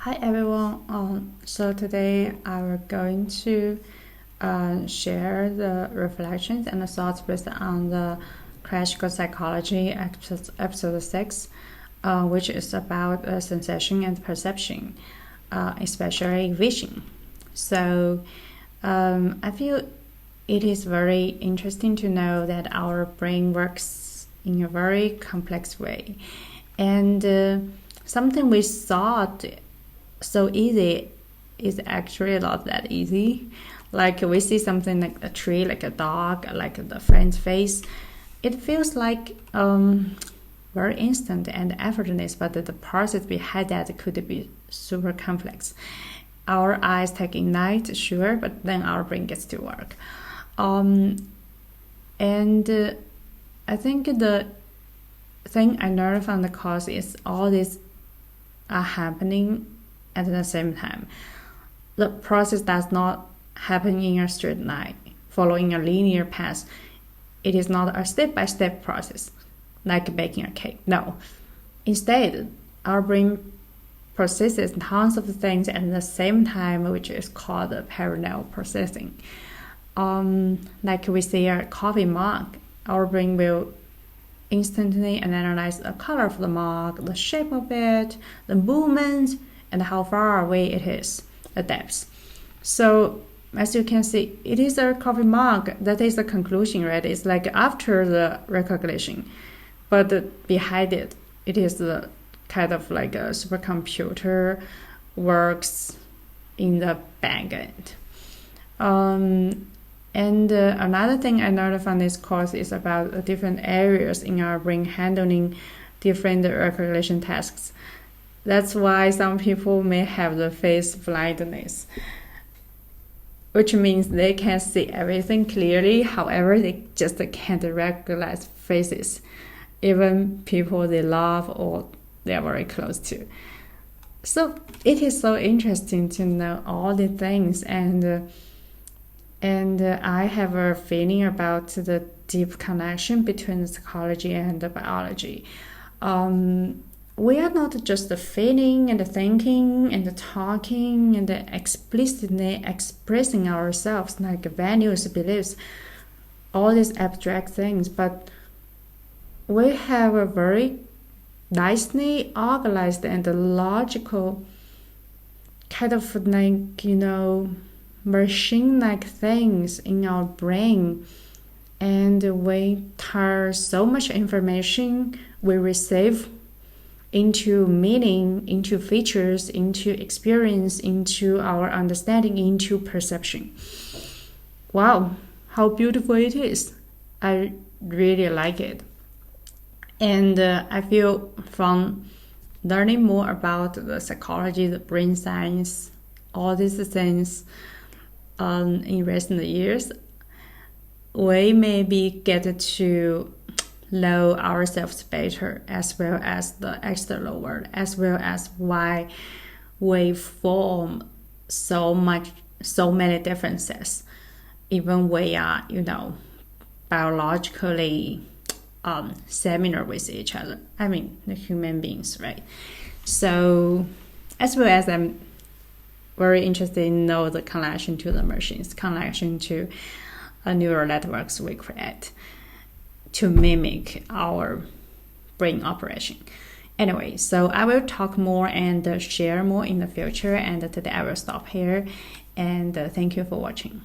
Hi everyone. So today I'm going to share the reflections and the thoughts based on the CrashCourse Psychology episode 6, which is about sensation and perception, especially vision. So I feel it is very interesting to know that our brain works in a very complex way, and something we thought so easy is actually not that easy. Like we see something like a tree, like a dog, like the friend's face, it feels like very instant and effortless, but the process behind that could be super complex. Our eyes take in light, sure, but then our brain gets to work. And I think the thing I learned from the course is all this are happening at the same time. The process does not happen in a straight line, following a linear path. It is not a step-by-step process, like baking a cake. No. Instead, our brain processes tons of things at the same time, which is called parallel processing. Like we see a coffee mug, our brain will instantly analyze the color of the mug, the shape of it, the movement, and how far away it is, the depth. So as you can see, it is a coffee mug. That is the conclusion, right? It's like after the recognition, but behind it, it is the kind of like a supercomputer works in the back end. And another thing I learned from this course is about the different areas in our brain handling different recognition tasks. That's why some people may have the face blindness, which means they can see everything clearly. However, they just can't recognize faces, even people they love or they're very close to. So it is so interesting to know all the things, and I have a feeling about the deep connection between the psychology and the biology. We are not just feeling and thinking and talking and explicitly expressing ourselves like values, beliefs, all these abstract things, but we have a very nicely organized and logical kind of like, machine-like things in our brain, and we turn so much information we receive into meaning, into features, into experience, into our understanding, into perception. Wow, how beautiful it is. I really like it. And I feel from learning more about the psychology, the brain science, all these things in recent years, we maybe get to know ourselves better, as well as the external world, as well as why we form so many differences, even we are, biologically similar with each other. I mean, the human beings, right? So, as well as I'm very interested in know the connection to the machines, connection to neural networks we create to mimic our brain operation. Anyway, so I will talk more and share more in the future, and today I will stop here, and thank you for watching.